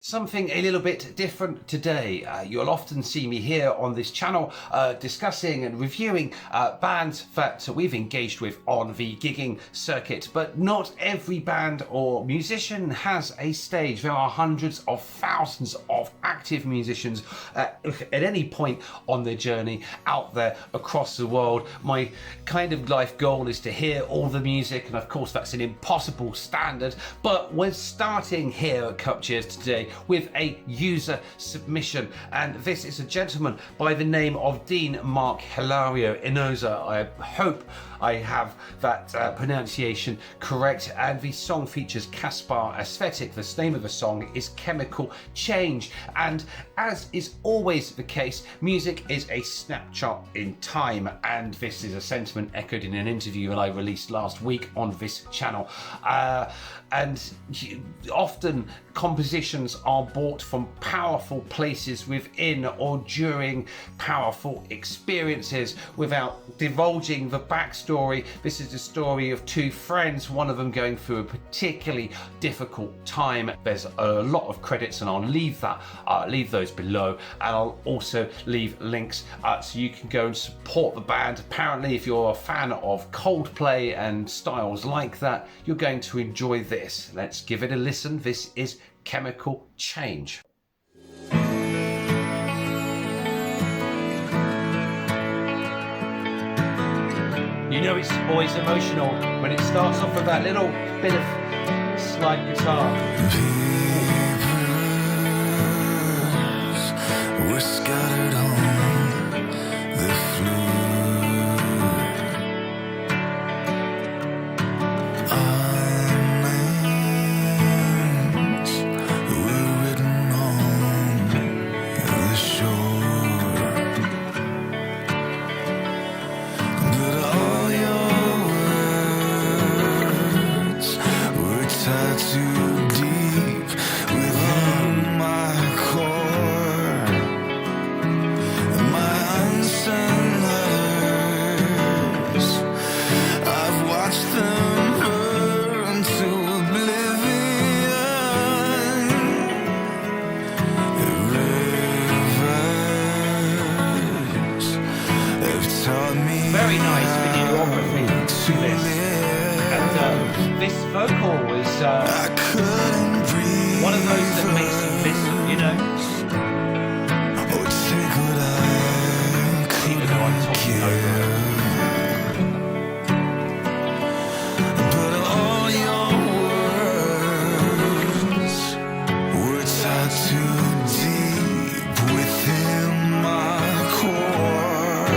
Something a little bit different today. You'll often see me here on this channel discussing and reviewing bands that we've engaged with on the gigging circuit, but not every band or musician has a stage. There are hundreds of thousands of active musicians at any point on their journey out there across the world. My kind of life goal is to hear all the music, and of course that's an impossible standard, but we're starting here at Cupchairs today with a user submission, and this is a gentleman by the name of Dean Mark Hilario Enoza. I hope I have that pronunciation correct, and the song features Casper Aesthetic. The name of the song is Chemical Change, and as is always the case, music is a snapshot in time, and this is a sentiment echoed in an interview that I released last week on this channel. And often compositions are bought from powerful places within or during powerful experiences. Without divulging the backstory, this is the story of two friends, one of them going through a particularly difficult time. There's a lot of credits, and I'll leave those below, and I'll also leave links so you can go and support the band. Apparently, if you're a fan of Coldplay and styles like that, you're going to enjoy this. Let's give it a listen. This is Chemical Change. You know it's always emotional when it starts off with that little bit of slide guitar. Papers were scattered on the floor. Very nice videography to this, and this vocal is one of those that makes you listen, you know. Even though I'm talking over it. But all your words were tattooed deep within my core.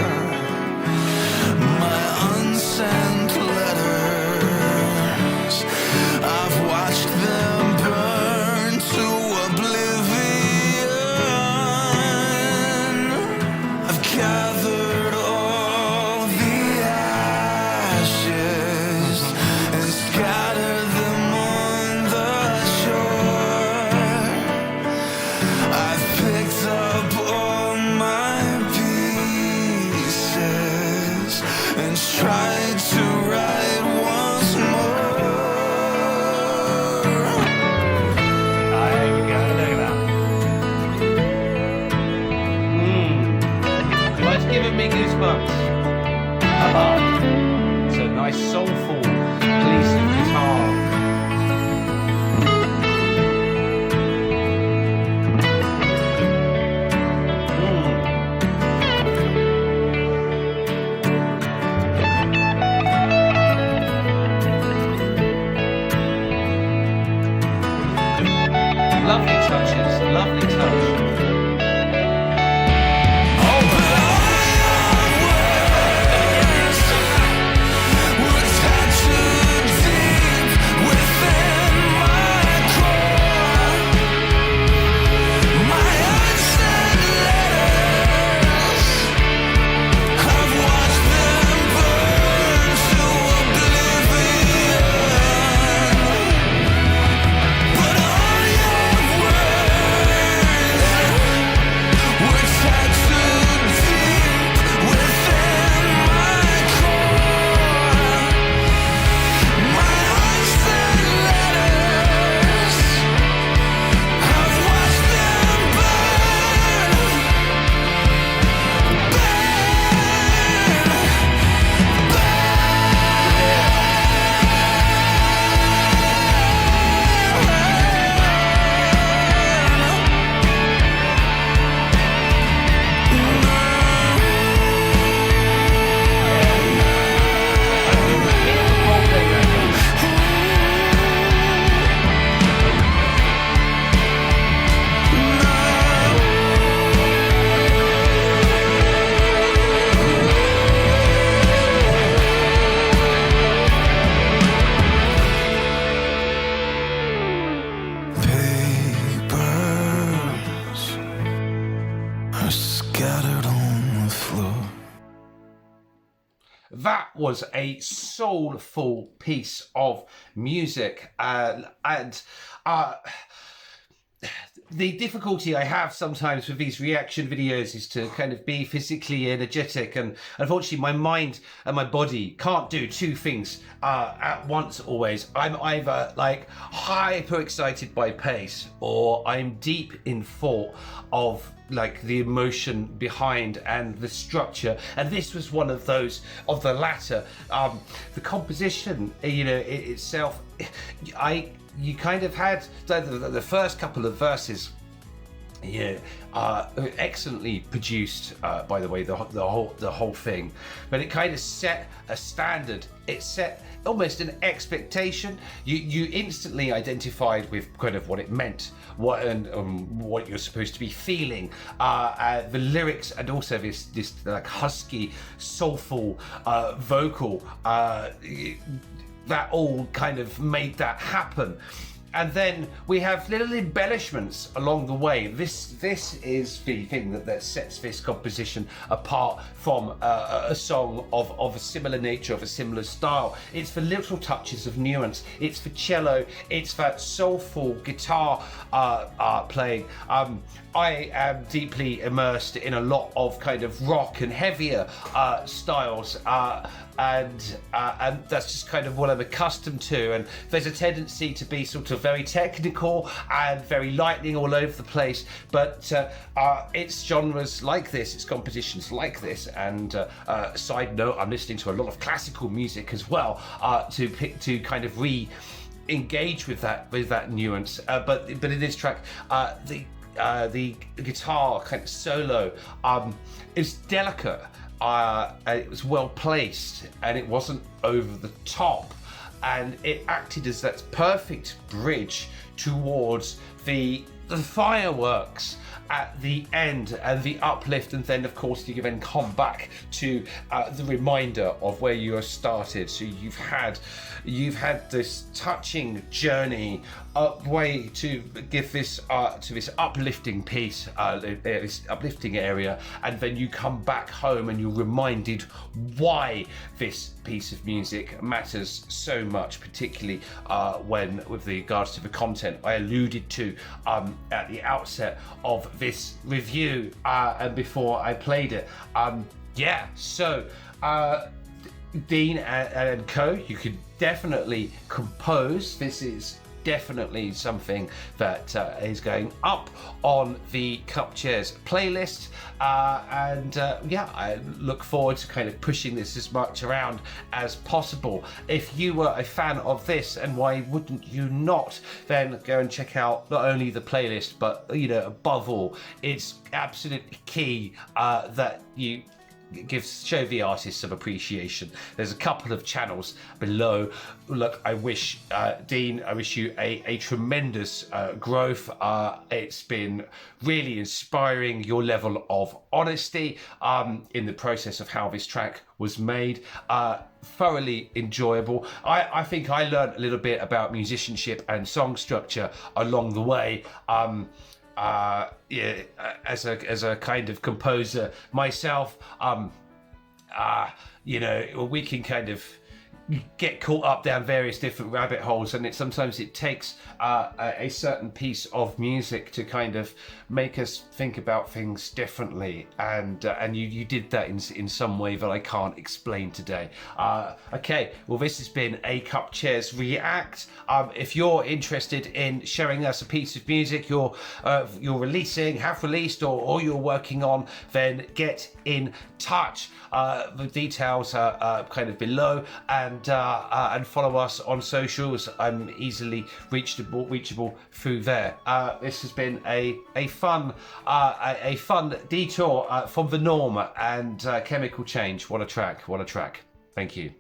My unsent letters, I've watched them burn to oblivion. I've gathered all the ashes and scattered them on the shore. I've picked up all my pieces and tried to write once more. There we go, look at that. Well, it's giving me goosebumps. It's a nice soulful piece of guitar. Lovely touches, lovely touch. Oh, that was a soulful piece of music, and the difficulty I have sometimes with these reaction videos is to kind of be physically energetic, and unfortunately my mind and my body can't do two things at once always. I'm either like hyper excited by pace, or I'm deep in thought of like the emotion behind and the structure, and this was one of those, of the latter. The composition, you know, itself, you kind of had the first couple of verses, yeah, excellently produced, by the way, the whole thing, but it kind of set a standard. It set almost an expectation. You instantly identified with kind of what it meant, what you're supposed to be feeling, the lyrics, and also this like husky, soulful vocal. That all kind of made that happen. And then we have little embellishments along the way. This is the thing that sets this composition apart from a song of a similar nature, of a similar style. It's for little touches of nuance. It's for cello. It's for soulful guitar playing. I am deeply immersed in a lot of kind of rock and heavier styles, and that's just kind of what I'm accustomed to. And there's a tendency to be sort of very technical and very lightning all over the place, but it's genres like this, it's compositions like this. And side note, I'm listening to a lot of classical music as well, to kind of re-engage with that nuance. But in this track, the guitar kind of solo is delicate. It was well placed, and it wasn't over the top, and it acted as that perfect bridge towards the fireworks at the end and the uplift, and then of course you can then come back to the reminder of where you have started. So you've had this touching journey way to give this to this uplifting piece, this uplifting area, and then you come back home and you're reminded why this piece of music matters so much, particularly when with regards to the content I alluded to at the outset of this review and before I played it. So Dean and co, you could definitely compose. This is definitely something that is going up on the Cupchairs playlist, and I look forward to kind of pushing this as much around as possible. If you were a fan of this, and why wouldn't you not, then go and check out not only the playlist, but above all, it's absolutely key that you show the artist some appreciation. There's a couple of channels below. Look, I wish Dean, I wish you a tremendous growth. It's been really inspiring, your level of honesty in the process of how this track was made. Thoroughly enjoyable. I think I learned a little bit about musicianship and song structure along the way. As a kind of composer myself, we can kind of get caught up down various different rabbit holes, and sometimes it takes a certain piece of music to kind of make us think about things differently, and you did that in some way that I can't explain today. Okay, well, this has been a Cupchairs React. If you're interested in showing us a piece of music you're releasing, have released, or you're working on, then get in touch. The details are kind of below, and follow us on socials. I'm easily reachable through there. This has been a fun detour from the norm and chemical change. What a track! Thank you.